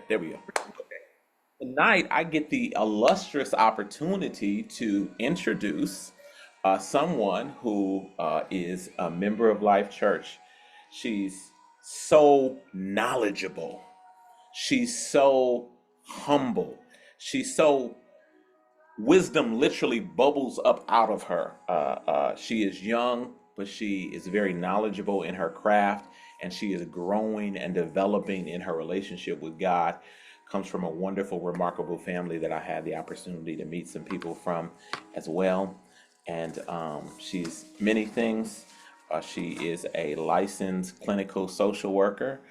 There we go. Tonight, I get the illustrious opportunity to introduce someone who is a member of Life Church. She's so knowledgeable. She's so humble. She's so wisdom literally bubbles up out of her. She is young, but she is very knowledgeable in her craft, and she is growing and developing in her relationship with God. Comes from a wonderful, remarkable family that I had the opportunity to meet some people from as well. And she's many things. She is a licensed clinical social worker,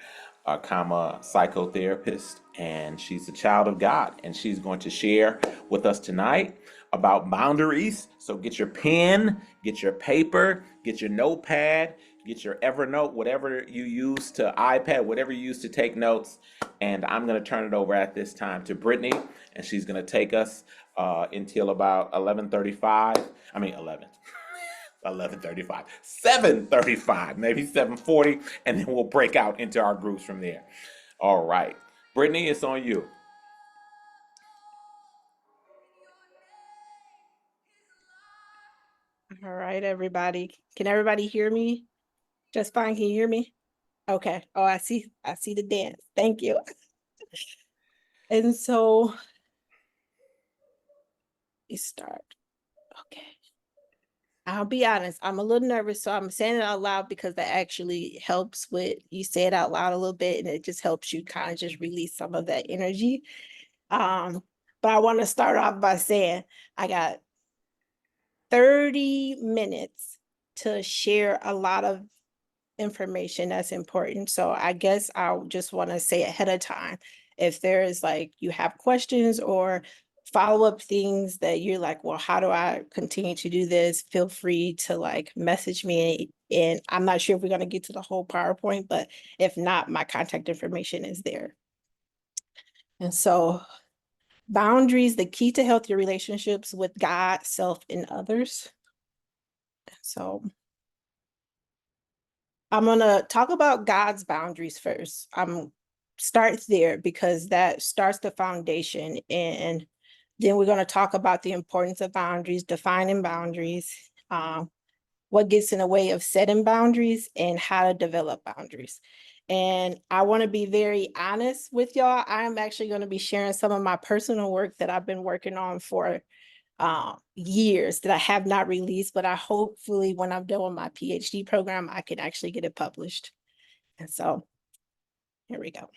comma psychotherapist, and she's a child of God. And she's going to share with us tonight about boundaries. So get your pen, get your paper, get your notepad, get your Evernote, whatever you use to iPad, whatever you use to take notes. And I'm going to turn it over at this time to Brittney, and she's going to take us until about 11:35. I mean 11:35, 7:35, maybe 7:40, and then we'll break out into our groups from there. All right, Brittney, it's on you. All right, everybody. Can everybody hear me? Just fine. Can you hear me? Okay. Oh, I see the dance. Thank you. And so we start. Okay. I'll be honest, I'm a little nervous, so I'm saying it out loud because that actually helps with you say it out loud a little bit and it just helps you kind of just release some of that energy. Um, but I want to start off by saying I got 30 minutes to share a lot of information that's important. So I guess I'll just want to say ahead of time, if there is like you have questions or follow-up things that you're like, well, how do I continue to do this? Feel free to like message me. And I'm not sure if we're going to get to the whole PowerPoint, but if not, my contact information is there. And so boundaries, the key to healthy relationships with God, self, and others. So I'm gonna talk about God's boundaries first. I'm starts there because that starts the foundation, and then we're gonna talk about the importance of boundaries, defining boundaries, what gets in the way of setting boundaries, and how to develop boundaries. And I want to be very honest with y'all. I'm actually going to be sharing some of my personal work that I've been working on for years that I have not released, but I hopefully when I'm done with my PhD program, I can actually get it published. And so here we go.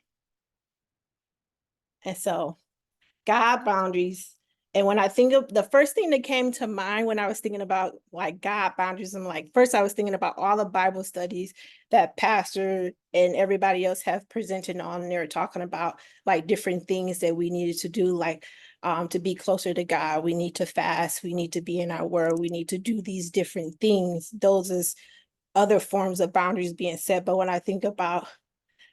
And so God boundaries. And when I think of the first thing that came to mind when I was thinking about like God boundaries, I'm like, first I was thinking about all the Bible studies that pastor and everybody else have presented on. And they were talking about like different things that we needed to do, like to be closer to God. We need to fast. We need to be in our word. We need to do these different things. Those is other forms of boundaries being set. But when I think about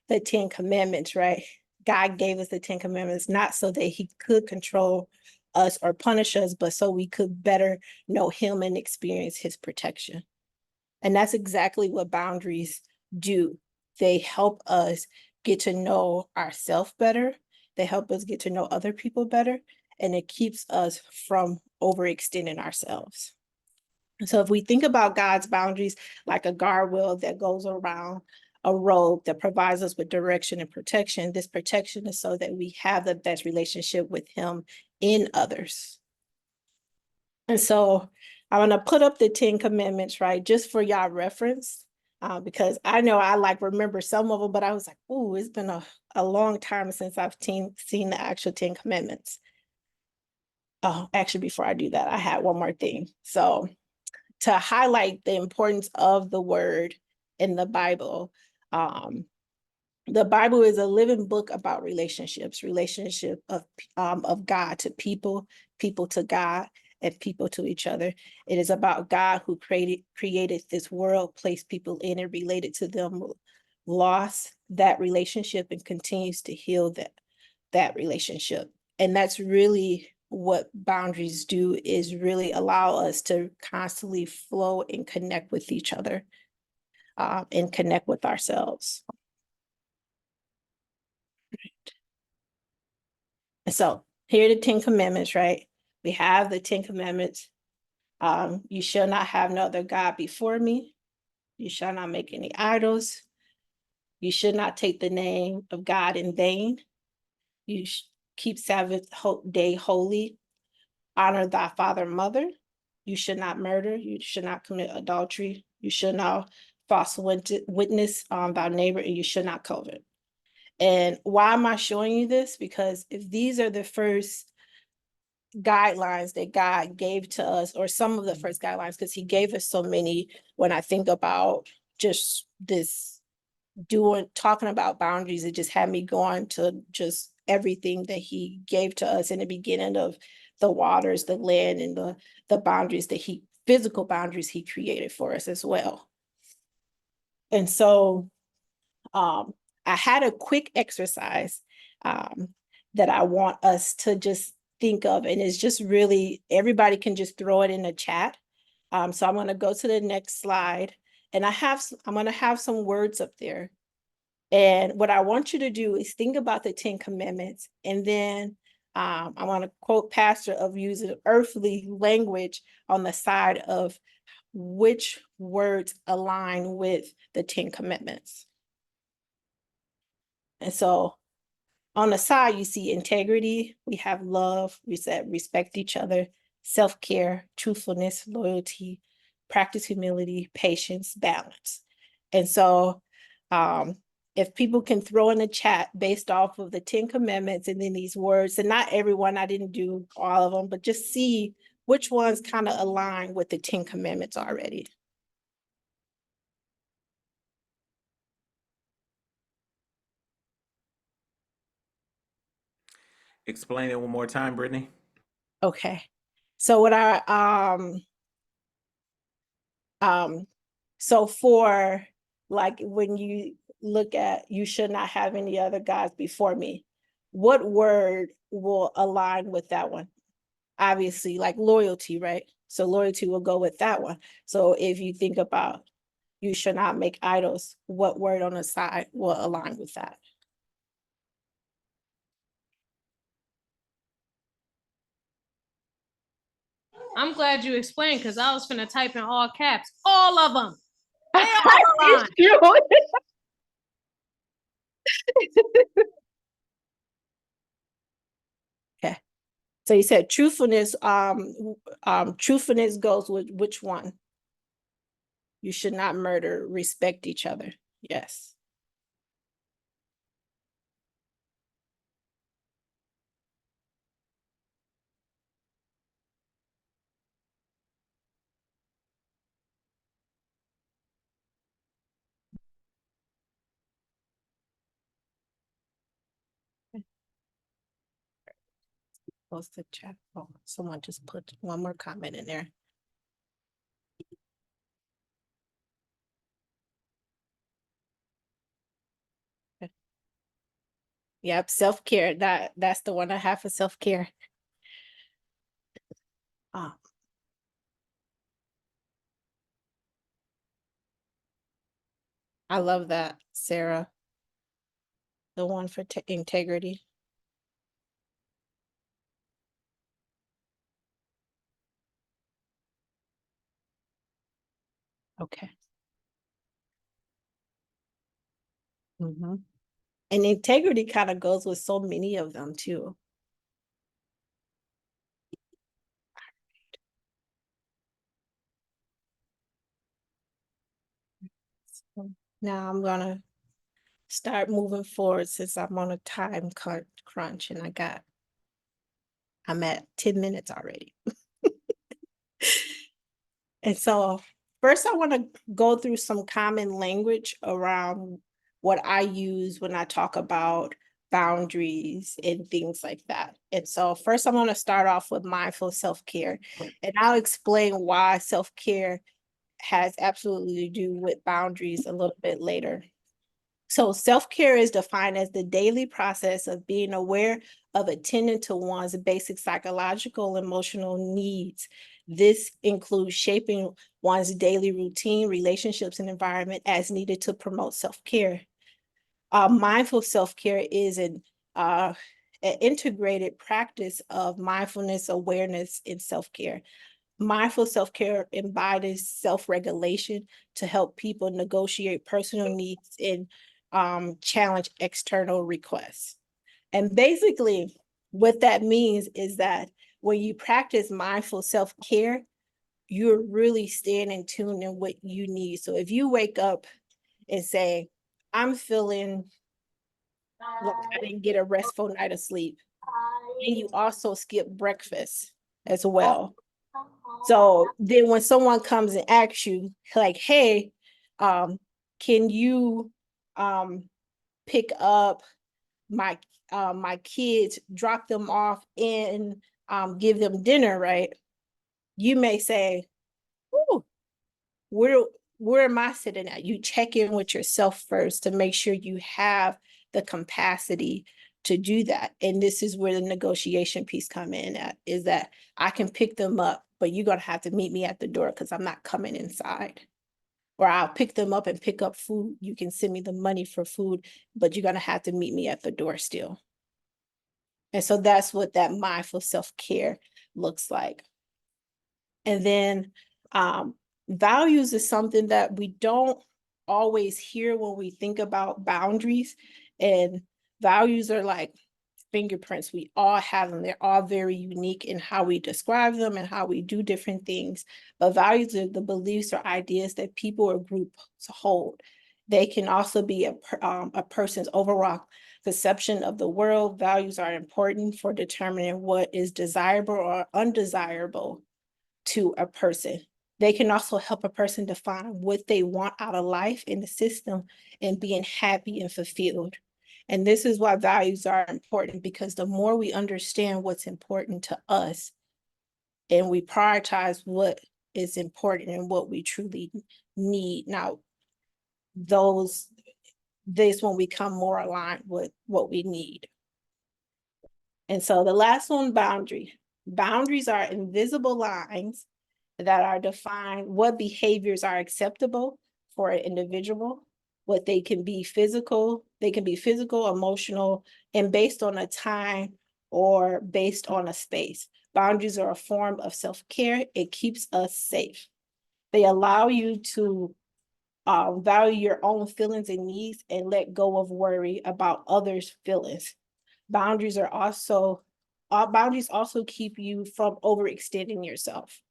the 10 Commandments, right? God gave us the 10 Commandments not so that he could control us or punish us, but so we could better know him and experience his protection. And that's exactly what boundaries do. They help us get to know ourselves better. They help us get to know other people better. And it keeps us from overextending ourselves. So if we think about God's boundaries like a guardrail that goes around a road that provides us with direction and protection, this protection is so that we have the best relationship with him in others. And so I'm going to put up the 10 commandments, right, just for y'all reference, because I know I like remember some of them, but I was like, oh, it's been a long time since I've seen the actual 10 commandments. Oh, actually, before I do that, I had one more thing. So to highlight the importance of the word in the Bible is a living book about relationships, relationship of God to people, people to God, and people to each other. It is about God who created this world, placed people in and related to them, lost that relationship and continues to heal that relationship. And that's really what boundaries do, is really allow us to constantly flow and connect with each other, and connect with ourselves. And so here are the 10 commandments, right? We have the 10 commandments. You shall not have no other God before me. You shall not make any idols. You should not take the name of God in vain. You keep Sabbath day holy. Honor thy father and mother. You should not murder. You should not commit adultery. You should not false witness on thy neighbor, and you should not covet. And why am I showing you this? Because if these are the first guidelines that God gave to us, or some of the first guidelines, because he gave us so many, when I think about just this talking about boundaries, it just had me going to just everything that he gave to us in the beginning of the waters, the land, and the boundaries that physical boundaries he created for us as well. And so I had a quick exercise that I want us to just think of, and it's just really, everybody can just throw it in the chat. So I'm going to go to the next slide, and I'm going to have some words up there. And what I want you to do is think about the 10 commandments, and then I want to quote Pastor of using earthly language on the side of which words align with the 10 commandments. And so on the side, you see integrity, we have love, we said respect each other, self-care, truthfulness, loyalty, practice humility, patience, balance. And so if people can throw in the chat based off of the 10 commandments and then these words, and not everyone, I didn't do all of them, but just see which ones kind of align with the 10 commandments already. Explain it one more time, Brittney. Okay. So what so for like when you look at you should not have any other gods before me, what word will align with that one? Obviously, like loyalty, right? So loyalty will go with that one. So if you think about you should not make idols, what word on the side will align with that? I'm glad you explained, because I was finna type in all caps. All of them. They all align. Okay. So you said truthfulness. Truthfulness goes with which one? You should not murder, respect each other. Yes. Close the chat. Oh, someone just put one more comment in there. Yep, self-care. That's the one I have for self-care. Oh, I love that, Sarah. The one for integrity. Okay. Mm-hmm. And integrity kind of goes with so many of them too. So now I'm gonna start moving forward since I'm on a time crunch and I'm at 10 minutes already. And so first I want to go through some common language around what I use when I talk about boundaries and things like that. And so first I'm going to start off with mindful self-care, and I'll explain why self-care has absolutely to do with boundaries a little bit later. So self-care is defined as the daily process of being aware of attending to one's basic psychological, emotional needs. This includes shaping one's daily routine, relationships, and environment as needed to promote self-care. Mindful self-care is an integrated practice of mindfulness, awareness, and self-care. Mindful self-care embodies self-regulation to help people negotiate personal needs and challenge external requests. And basically, what that means is that when you practice mindful self-care, you're really staying in tune in what you need. So if you wake up and say, I'm feeling like I didn't get a restful night of sleep, and you also skip breakfast as well. So then when someone comes and asks you, like, hey, can you pick up my my kids, drop them off, and give them dinner, right? You may say, ooh, where am I sitting at? You check in with yourself first to make sure you have the capacity to do that. And this is where the negotiation piece come in at, is that I can pick them up, but you're gonna have to meet me at the door because I'm not coming inside. Or I'll pick them up and pick up food. You can send me the money for food, but you're gonna have to meet me at the door still. And so that's what that mindful self-care looks like. And then values is something that we don't always hear when we think about boundaries. And values are like fingerprints. We all have them. They're all very unique in how we describe them and how we do different things. But values are the beliefs or ideas that people or groups hold. They can also be a person's overall perception of the world. Values are important for determining what is desirable or undesirable to a person. They can also help a person define what they want out of life in the system and being happy and fulfilled. And this is why values are important, because the more we understand what's important to us and we prioritize what is important and what we truly need. Now, this will become more aligned with what we need. And so the last one, boundary. Boundaries are invisible lines that are defined what behaviors are acceptable for an individual, what they can be physical, emotional, and based on a time or based on a space. Boundaries are a form of self-care. It keeps us safe. They allow you to value your own feelings and needs and let go of worry about others' feelings. Boundaries also keep you from overextending yourself.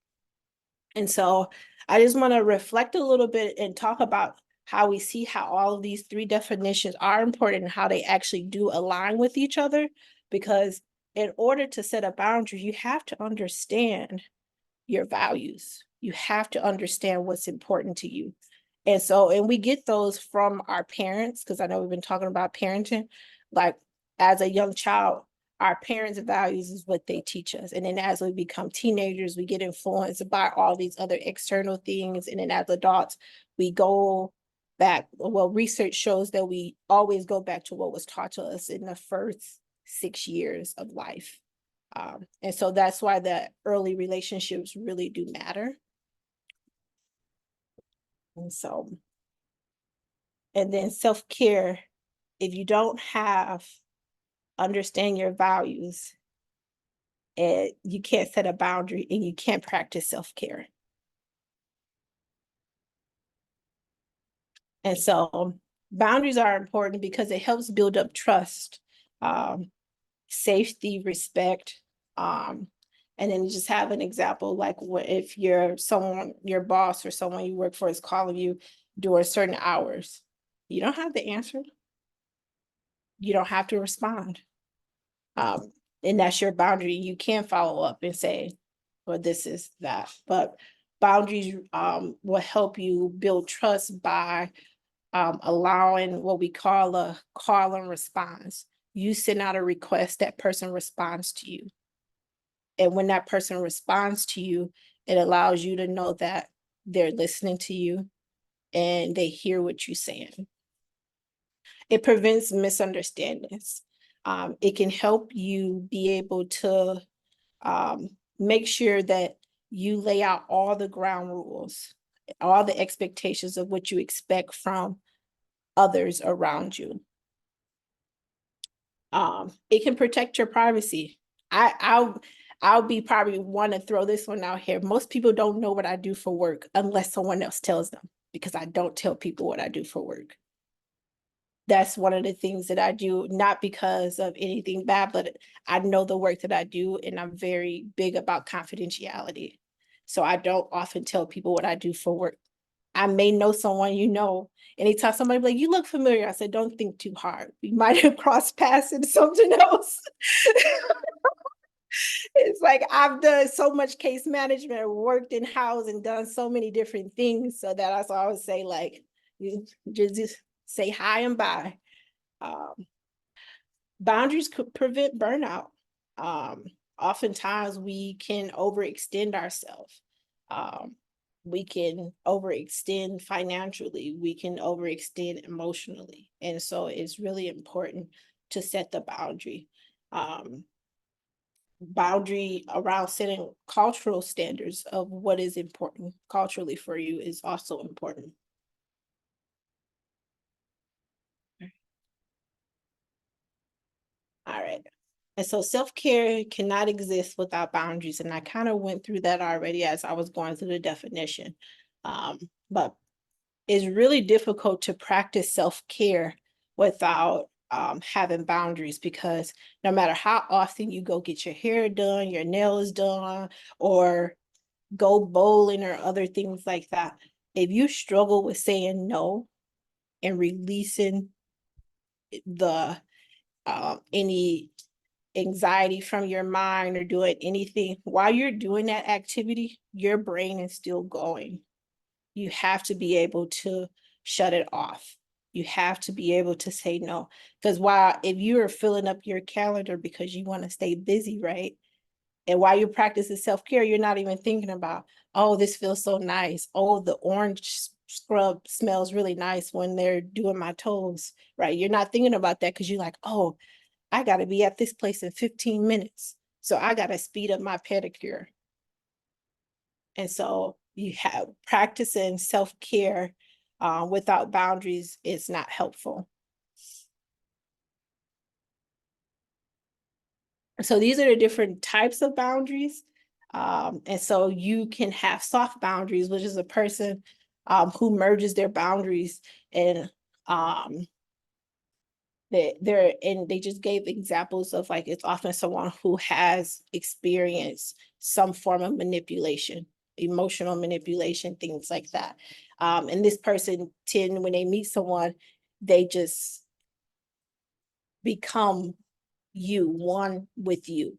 And so I just want to reflect a little bit and talk about how we see how all of these three definitions are important and how they actually do align with each other. Because in order to set a boundary, you have to understand your values. You have to understand what's important to you. And we get those from our parents, because I know we've been talking about parenting. Like as a young child, our parents' values is what they teach us. And then as we become teenagers, we get influenced by all these other external things. And then as adults, we go back. Well, research shows that we always go back to what was taught to us in the first 6 years of life. And so that's why the early relationships really do matter. And then self-care, if you don't understand your values, and you can't set a boundary and you can't practice self-care. And so boundaries are important because it helps build up trust, safety, respect. And then just have an example, like if your boss or someone you work for is calling you during certain hours, you don't have to answer. You don't have to respond. And that's your boundary. You can follow up and say, well, this is that. But boundaries will help you build trust by allowing what we call a call and response. You send out a request, that person responds to you. And when that person responds to you, it allows you to know that they're listening to you and they hear what you're saying. It prevents misunderstandings. It can help you be able to make sure that you lay out all the ground rules, all the expectations of what you expect from others around you. It can protect your privacy. I'll be probably one to throw this one out here. Most people don't know what I do for work unless someone else tells them, because I don't tell people what I do for work. That's one of the things that I do, not because of anything bad, but I know the work that I do, and I'm very big about confidentiality. So I don't often tell people what I do for work. I may know someone, anytime somebody be like, you look familiar, I said, don't think too hard. We might have crossed paths in something else. It's like I've done so much case management, worked in house, and done so many different things. So that I always say, like, you just say hi and bye. Um, Boundaries could prevent burnout. Um, Oftentimes we can overextend ourselves. Um, we can overextend financially, we can overextend emotionally. And so it's really important to set the boundary. Um, Boundary around setting cultural standards of what is important culturally for you is also important. All right. And so self-care cannot exist without boundaries. And I kind of went through that already as I was going through the definition. But it's really difficult to practice self-care without having boundaries, because no matter how often you go get your hair done, your nails done, or go bowling or other things like that, if you struggle with saying no and releasing the any anxiety from your mind or doing anything while you're doing that activity, your brain is still going. You have to be able to shut it off. You have to be able to say no. Because while if you are filling up your calendar because you want to stay busy, right? And while you're practicing self-care, you're not even thinking about, oh, this feels so nice. Oh, the orange scrub smells really nice when they're doing my toes, right? You're not thinking about that because you're like, oh, I got to be at this place in 15 minutes. So I got to speed up my pedicure. And so you have practicing self-care without boundaries is not helpful. So these are the different types of boundaries. And so you can have soft boundaries, which is a person who merges their boundaries, and they just gave examples of, like, it's often someone who has experienced some form of manipulation, emotional manipulation, things like that. And this person when they meet someone, they just become one with you.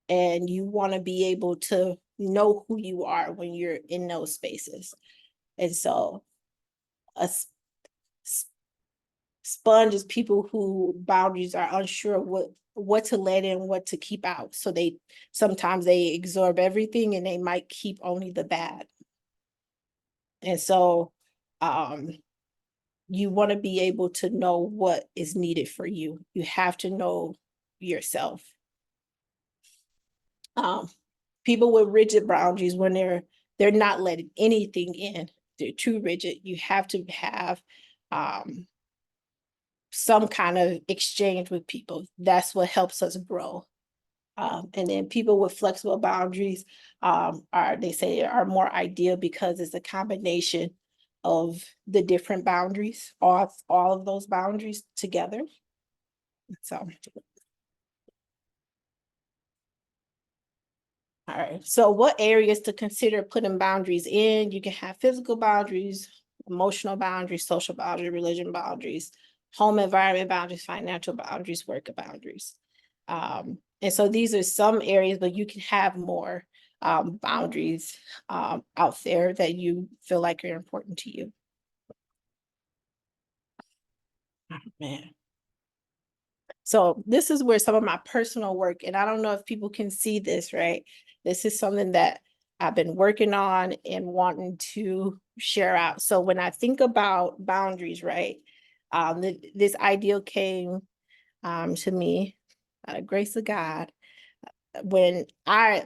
And you want to be able to know who you are when you're in those spaces. And so a sponge is people who boundaries are unsure what to let in, what to keep out. So they sometimes they absorb everything and they might keep only the bad. And so you want to be able to know what is needed for you. You have to know yourself. People with rigid boundaries, when they're not letting anything in, they're too rigid. You have to have some kind of exchange with people. That's what helps us grow. And then people with flexible boundaries they say are more ideal because it's a combination of the different boundaries, all of those boundaries together. So all right, so what areas to consider putting boundaries in? You can have physical boundaries, emotional boundaries, social boundaries, religion boundaries, home environment boundaries, financial boundaries, work boundaries. And so these are some areas, but you can have more boundaries out there that you feel like are important to you. Oh, man. So this is where some of my personal work, and I don't know if people can see this, right? This is something that I've been working on and wanting to share out. So when I think about boundaries, right? This ideal came to me by the grace of God when I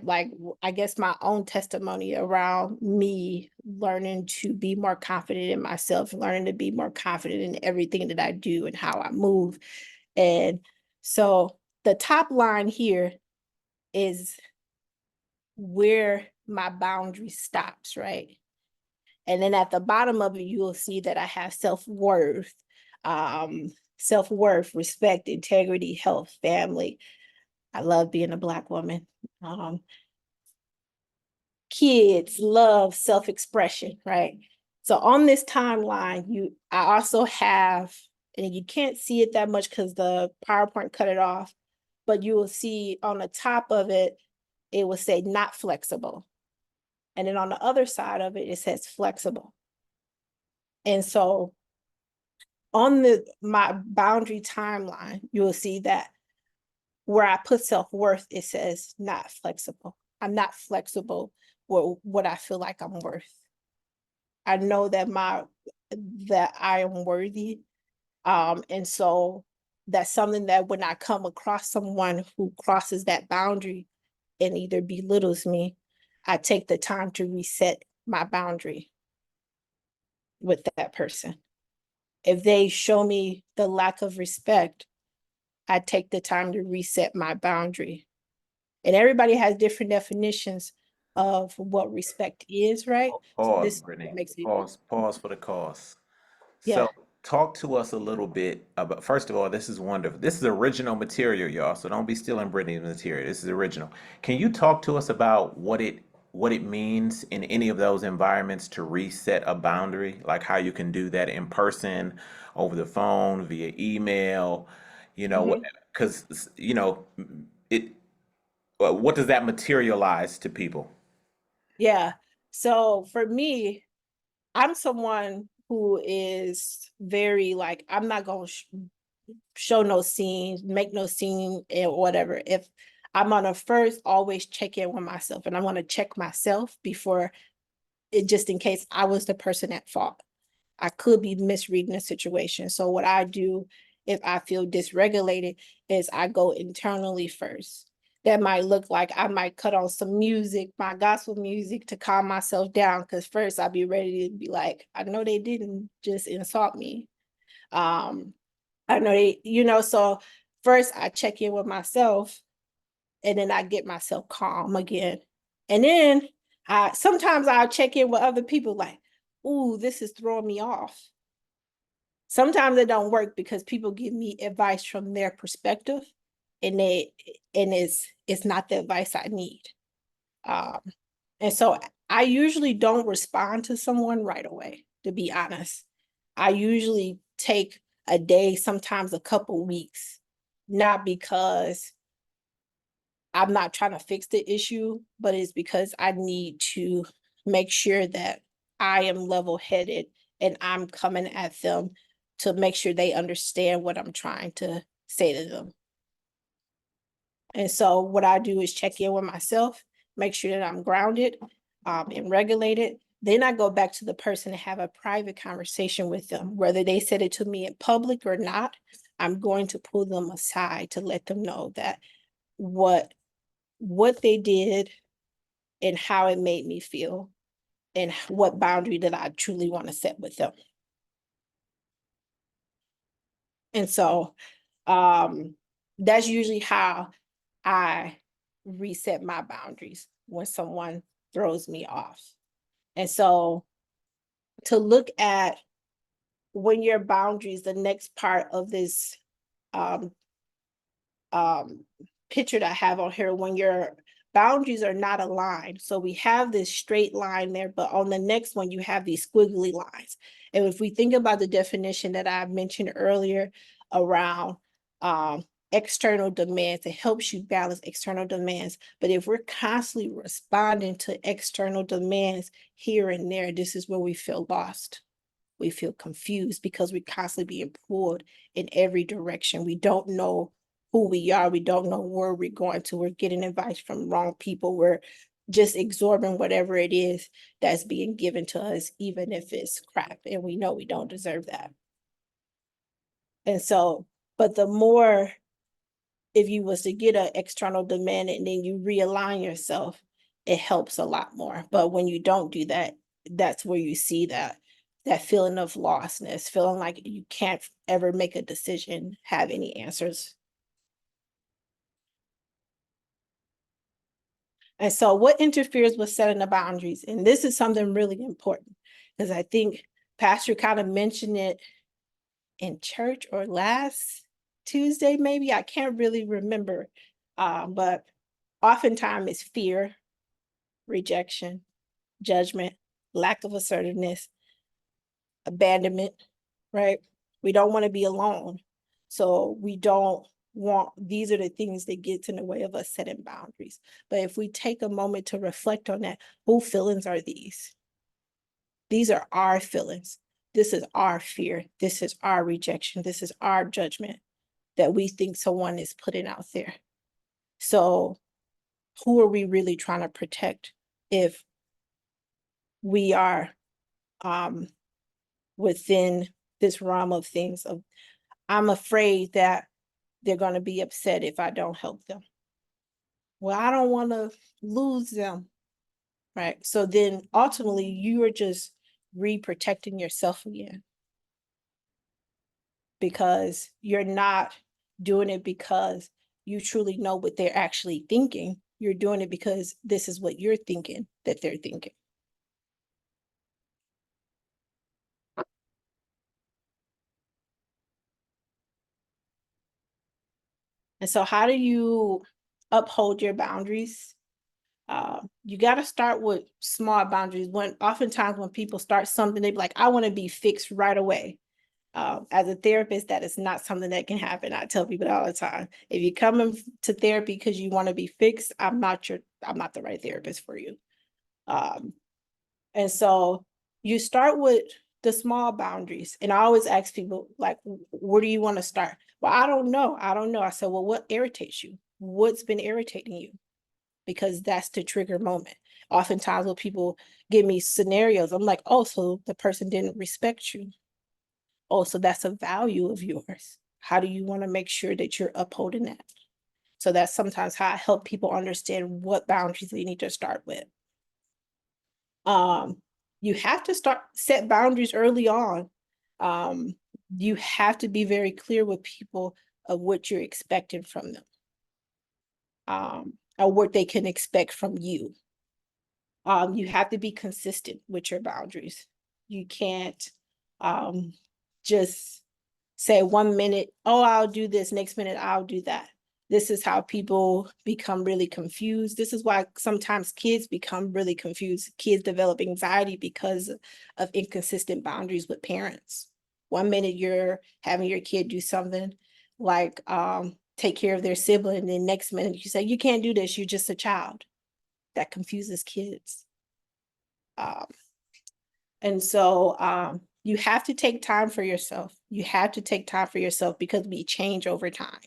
guess my own testimony around me learning to be more confident in myself, learning to be more confident in everything that I do and how I move. And So the top line here is where my boundary stops, right? And then at the bottom of it, you will see that I have self-worth, self-worth, respect, integrity, health, family. I love being a Black woman. Kids, love, self-expression, right? So on this timeline, I also have, and you can't see it that much because the PowerPoint cut it off, but you will see on the top of it, it will say not flexible. And then on the other side of it, it says flexible. And so on my boundary timeline, you will see that where I put self-worth, it says not flexible. I'm not flexible with what I feel like I'm worth. I know that I am worthy. And so that's something that when I come across someone who crosses that boundary and either belittles me, I take the time to reset my boundary with that person. If they show me the lack of respect, I take the time to reset my boundary. And everybody has different definitions of what respect is, right? So Pause, this Brittney. makes it, Pause for the cause. yeah. So, talk to us a little bit about, first of all, this is wonderful. This is original material, y'all. So don't be stealing Brittany's material. This is original. Can you talk to us about what it means in any of those environments to reset a boundary? Like how you can do that in person, over the phone, via email, Mhm. because it what does that materialize to people? Yeah. So for me, I'm someone who is very like, I'm not going to show no scene, make no scene or whatever. If I'm on a first, always check in with myself, and I want to check myself before it, just in case I was the person at fault. I could be misreading a situation. So what I do if I feel dysregulated is I go internally first. That might look like I might cut on some music, my gospel music, to calm myself down. Because first I'll be ready to be like, I know they didn't just insult me. Um, I know so first I check in with myself, and then I get myself calm again. And then sometimes I'll check in with other people like, ooh, this is throwing me off. Sometimes it don't work because people give me advice from their perspective, and it's not the advice I need. Um, and so I usually don't respond to someone right away, to be honest. I usually take a day, sometimes a couple weeks, not because I'm not trying to fix the issue, but it's because I need to make sure that I am level-headed and I'm coming at them to make sure they understand what I'm trying to say to them. And so what I do is check in with myself, make sure that I'm grounded and regulated. Then I go back to the person and have a private conversation with them, whether they said it to me in public or not. I'm going to pull them aside to let them know that what they did and how it made me feel and what boundary that I truly want to set with them. And so that's usually how I reset my boundaries when someone throws me off. And so to look at when your boundaries, the next part of this um, um, picture that I have on here, when your boundaries are not aligned. So we have this straight line there, but on the next one, you have these squiggly lines. And if we think about the definition that I mentioned earlier around external demands, it helps you balance external demands. But if we're constantly responding to external demands here and there, this is where we feel lost. We feel confused because we're constantly being pulled in every direction. We don't know who we are. We don't know where we're going to. We're getting advice from wrong people. We're just absorbing whatever it is that's being given to us, even if it's crap, and we know we don't deserve that. And so, but the more, if you was to get an external demand and then you realign yourself, it helps a lot more. But when you don't do that, that's where you see that feeling of lostness, feeling like you can't ever make a decision, have any answers. And so what interferes with setting the boundaries? And this is something really important because I think Pastor kind of mentioned it in church or last Tuesday, maybe. I can't really remember. But oftentimes it's fear, rejection, judgment, lack of assertiveness, abandonment, right? We don't want to be alone. So we don't want, these are the things that get in the way of us setting boundaries. But if we take a moment to reflect on that, whose feelings are these? These are our feelings. This is our fear. This is our rejection. This is our judgment that we think someone is putting out there. So who are we really trying to protect if we are within this realm of things of, I'm afraid that they're going to be upset if I don't help them. Well, I don't want to lose them, right? So then ultimately you are just re-protecting yourself again because you're not doing it because you truly know what they're actually thinking. You're doing it because this is what you're thinking that they're thinking. And so how do you uphold your boundaries? You got to start with small boundaries. Oftentimes when people start something, they be like, I want to be fixed right away. As a therapist, that is not something that can happen. I tell people all the time, if you come to therapy because you want to be fixed, I'm not the right therapist for you. And so you start with the small boundaries. And I always ask people, like, where do you want to start? Well, I don't know. I said, well, what irritates you? What's been irritating you? Because that's the trigger moment. Oftentimes when people give me scenarios, I'm like, oh, so the person didn't respect you. Oh, so that's a value of yours. How do you want to make sure that you're upholding that? So that's sometimes how I help people understand what boundaries they need to start with. You have to set boundaries early on. You have to be very clear with people of what you're expecting from them, or what they can expect from you. You have to be consistent with your boundaries. You can't just say 1 minute, oh, I'll do this, next minute, I'll do that. This is how people become really confused. This is why sometimes kids become really confused. Kids develop anxiety because of inconsistent boundaries with parents. 1 minute you're having your kid do something like take care of their sibling, and then next minute you say, you can't do this, you're just a child. That confuses kids. And so you have to take time for yourself. You have to take time for yourself because we change over time.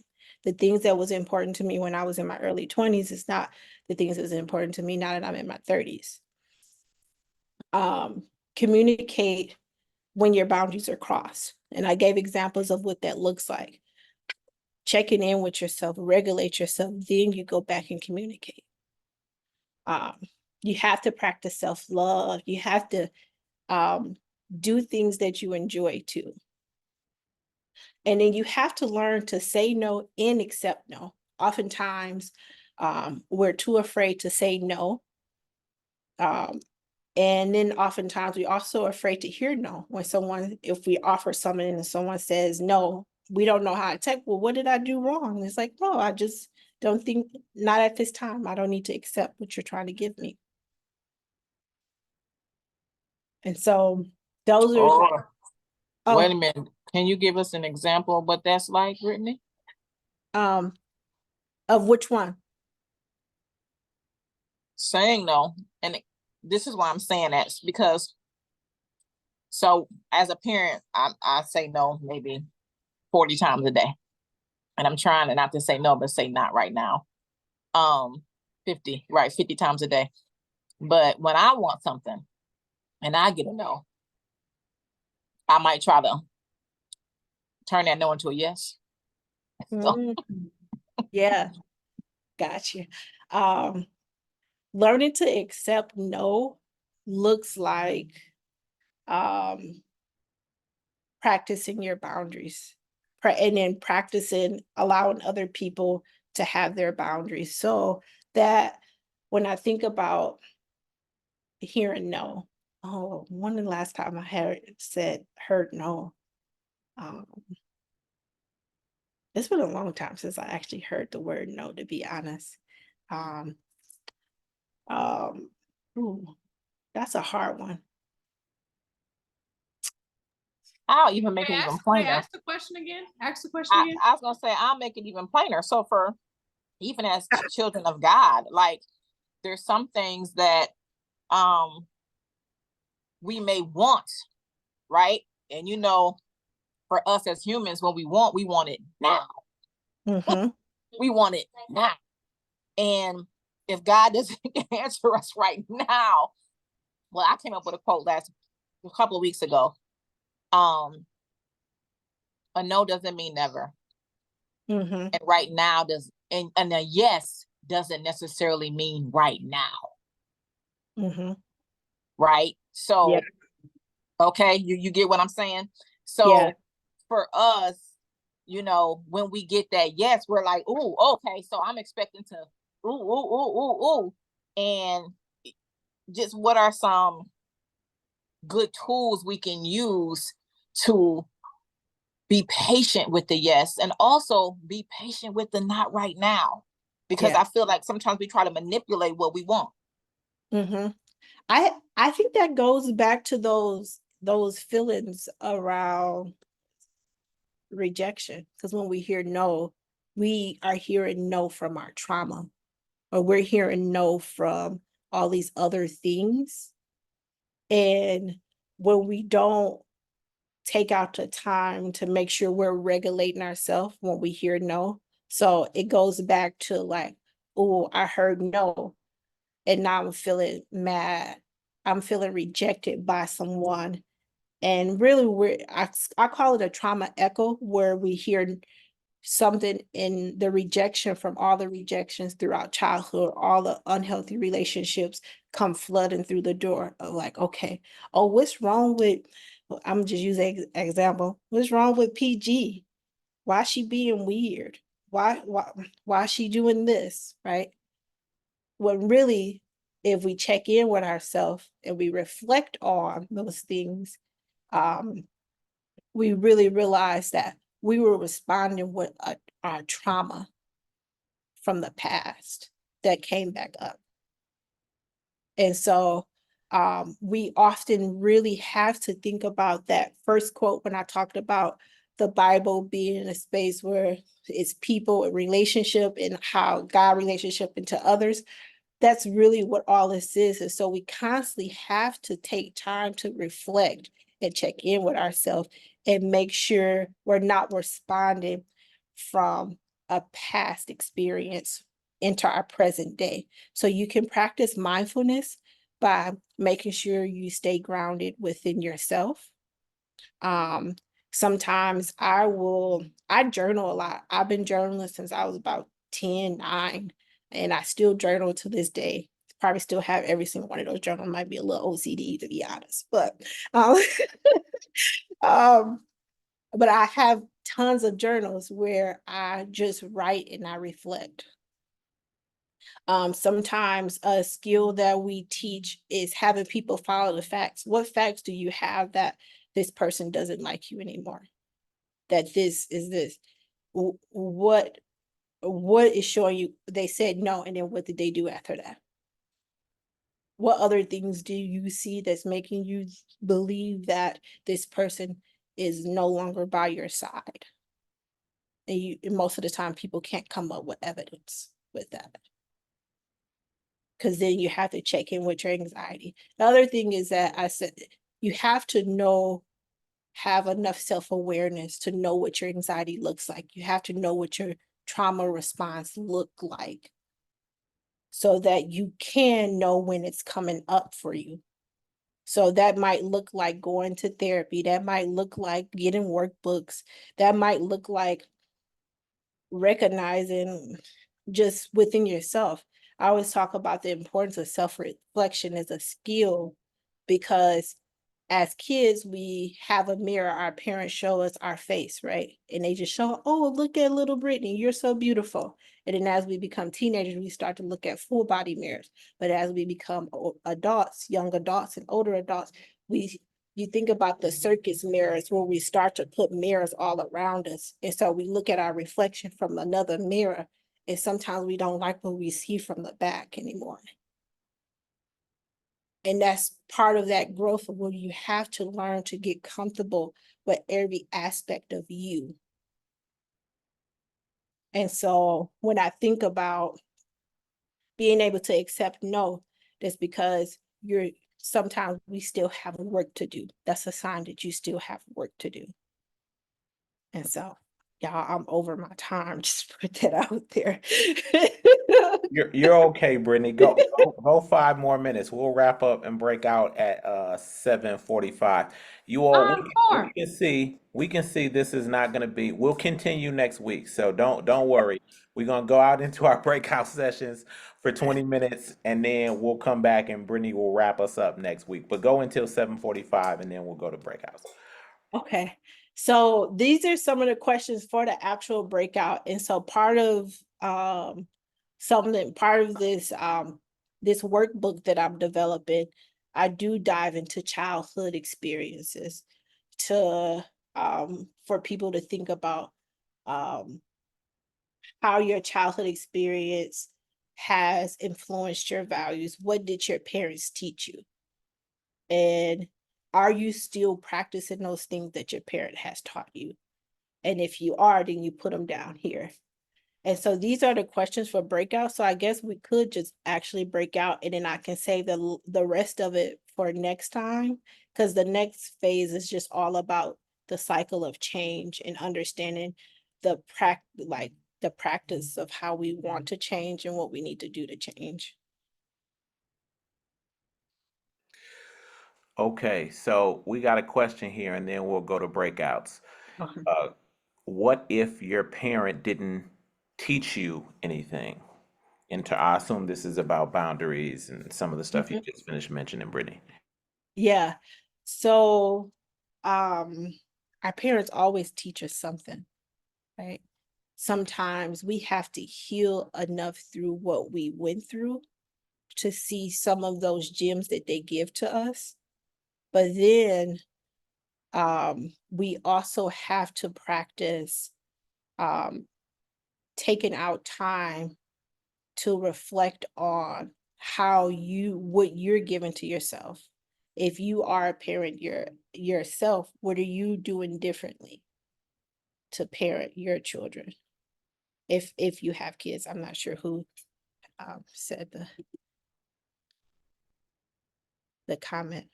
The things that was important to me when I was in my early 20s is not the things that was important to me now that I'm in my 30s. Communicate when your boundaries are crossed. And I gave examples of what that looks like. Checking in with yourself, regulate yourself, then you go back and communicate. You have to practice self-love. You have to do things that you enjoy too. And then you have to learn to say no and accept no. Oftentimes, we're too afraid to say no. And then oftentimes we also afraid to hear no. If we offer something and someone says no, we don't know how to take, well, what did I do wrong? It's like, no, I just don't think, not at this time. I don't need to accept what you're trying to give me. And so those are, Wait a oh, minute. Can you give us an example of what that's like, Brittney? of which one? Saying no. And this is why I'm saying that, because so as a parent, I say no maybe 40 times a day. And I'm trying not to say no, but say not right now. 50 times a day. But when I want something and I get a no, I might try to turn that no into a yes. So, Yeah, gotcha. Learning to accept no looks like practicing your boundaries, and then practicing allowing other people to have their boundaries. So that when I think about hearing no, oh, when the last time I heard no, um, it's been a long time since I actually heard the word no, to be honest. Um, um, ooh, that's a hard one. I'll even make it even plainer. Ask the question again. Ask the question again. I was gonna say I'll make it even plainer. So for even as children of God, like there's some things that we may want, right? And you know, for us as humans, when we want it now. Mm-hmm. We want it now. And if God doesn't answer us right now, well, I came up with a quote a couple of weeks ago. A no doesn't mean never. Mm-hmm. And right now and a yes doesn't necessarily mean right now. Mm-hmm. Right? So Yeah. okay, you get what I'm saying? So Yeah. for us, you know, when we get that yes, we're like, ooh, okay, so I'm expecting to ooh. And just what are some good tools we can use to be patient with the yes and also be patient with the not right now? Because Yeah. I feel like sometimes we try to manipulate what we want. Mm-hmm. I think that goes back to those feelings around rejection. Because when we hear no, we are hearing no from our trauma, or we're hearing no from all these other things. And when we don't take out the time to make sure we're regulating ourselves when we hear no, so it goes back to like, oh, I heard no, and now I'm feeling mad. I'm feeling rejected by someone. And really, I call it a trauma echo, where we hear something in the rejection from all the rejections throughout childhood, all the unhealthy relationships come flooding through the door of like, okay, oh, what's wrong with, I'm just using example, what's wrong with PG? Why is she being weird? Why is she doing this? Right? When really, if we check in with ourselves and we reflect on those things, um, we really realize that we were responding with our trauma from the past that came back up. And so we often really have to think about that first quote when I talked about the Bible being in a space where it's people, a relationship, and how God relationship into others. That's really what all this is. And so we constantly have to take time to reflect and check in with ourselves and make sure we're not responding from a past experience into our present day. So you can practice mindfulness by making sure you stay grounded within yourself. Sometimes I journal a lot. I've been journaling since I was about 10, 9, and I still journal to this day. Probably still have every single one of those journals. Might be a little OCD, to be honest, um, um, but I have tons of journals where I just write and I reflect. Sometimes a skill that we teach is having people follow the facts. What facts do you have that this person doesn't like you anymore? That this is this? What is showing you they said no, and then what did they do after that? What other things do you see that's making you believe that this person is no longer by your side? And most of the time people can't come up with evidence with that, because then you have to check in with your anxiety. The other thing is that I said you have to have enough self-awareness to know what your anxiety looks like. You have to know what your trauma response look like, so that you can know when it's coming up for you. So that might look like going to therapy. That might look like getting workbooks. That might look like recognizing just within yourself. I always talk about the importance of self-reflection as a skill, because as kids, we have a mirror, our parents show us our face, right? And they just show, oh, look at little Brittney, you're so beautiful. And then as we become teenagers, we start to look at full body mirrors. But as we become adults, young adults and older adults, you think about the circus mirrors where we start to put mirrors all around us. And so we look at our reflection from another mirror, and sometimes we don't like what we see from the back anymore. And that's part of that growth of where you have to learn to get comfortable with every aspect of you. And so when I think about being able to accept no, that's because sometimes we still have work to do. That's a sign that you still have work to do. And so, y'all, I'm over my time. Just put that out there. You're okay, Brittney. Go 5 more minutes. We'll wrap up and break out at 7:45. You all, Four. we can see this is not gonna be. We'll continue next week, so don't worry. We're gonna go out into our breakout sessions for 20 minutes, and then we'll come back and Brittney will wrap us up next week. But go until 7:45, and then we'll go to breakouts. Okay. So these are some of the questions for the actual breakout. And so part of this workbook that I'm developing, I do dive into childhood experiences for people to think about how your childhood experience has influenced your values. What did your parents teach you? And are you still practicing those things that your parent has taught you? And if you are, then you put them down here. And so these are the questions for breakout. So I guess we could just actually break out, and then I can save the rest of it for next time, because the next phase is just all about the cycle of change and understanding the practice of how we want to change and what we need to do to change. Okay, so we got a question here, and then we'll go to breakouts. Okay. What if your parent didn't teach you anything? I assume this is about boundaries and some of the stuff you just finished mentioning, Brittney. Yeah. So our parents always teach us something, right? Sometimes we have to heal enough through what we went through to see some of those gems that they give to us. But then we also have to practice taking out time to reflect on what you're giving to yourself. If you are a parent yourself, what are you doing differently to parent your children? If you have kids, I'm not sure who said the comment.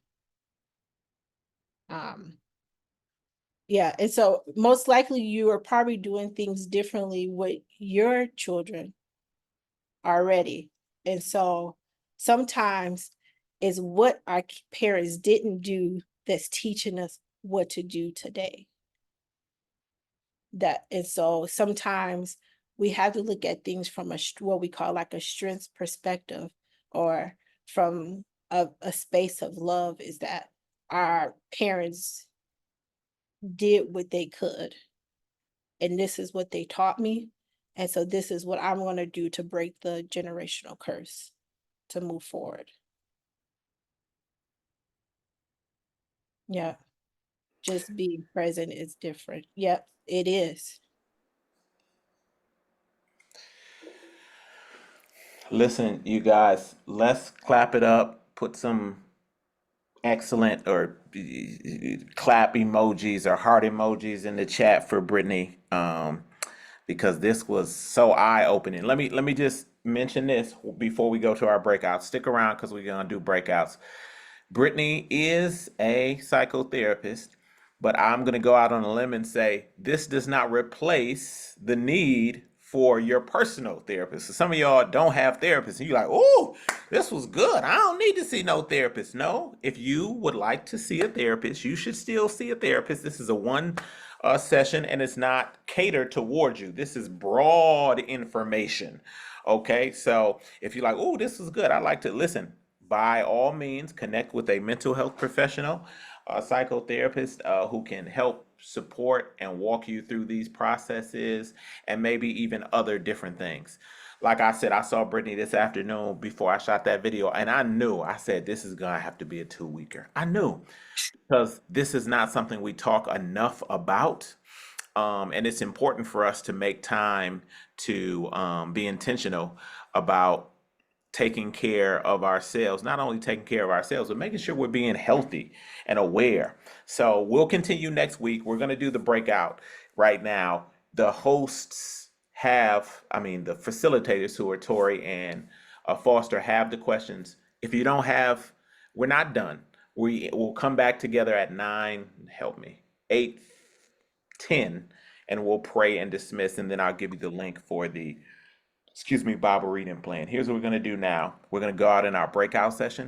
Yeah, and so most likely you are probably doing things differently with your children already. And so sometimes is what our parents didn't do that's teaching us what to do today. And so sometimes we have to look at things from what we call like a strengths perspective, or from a space of love, is that our parents did what they could, and this is what they taught me. And so this is what I'm going to do to break the generational curse to move forward. Yeah. Just being present is different. Yep, it is. Listen, you guys, let's clap it up, put some excellent or clap emojis or heart emojis in the chat for Brittney, because this was so eye-opening. Let me just mention this before we go to our breakouts. Stick around because we're gonna do breakouts. Brittney is a psychotherapist, but I'm going to go out on a limb and say this does not replace the need for your personal therapist. So some of y'all don't have therapists, and you're like, oh, this was good. I don't need to see no therapist. No, if you would like to see a therapist, you should still see a therapist. This is a one session, and it's not catered towards you. This is broad information. Okay, so if you're like, oh, this is good, I like to listen, by all means, connect with a mental health professional. psychotherapist who can help support and walk you through these processes and maybe even other different things. Like I said, I saw Brittney this afternoon before I shot that video, and I said, this is gonna have to be a 2-weeker. I knew, because this is not something we talk enough about. And it's important for us to make time to be intentional about taking care of ourselves, not only taking care of ourselves, but making sure we're being healthy and aware. So we'll continue next week. We're going to do the breakout right now. The hosts the facilitators who are Tori and Foster have the questions. If you don't have, we're not done. We will come back together at 9, help me, 8:10, and we'll pray and dismiss, and then I'll give you the link for the Bible reading plan. Here's what we're going to do now. We're going to go out in our breakout session.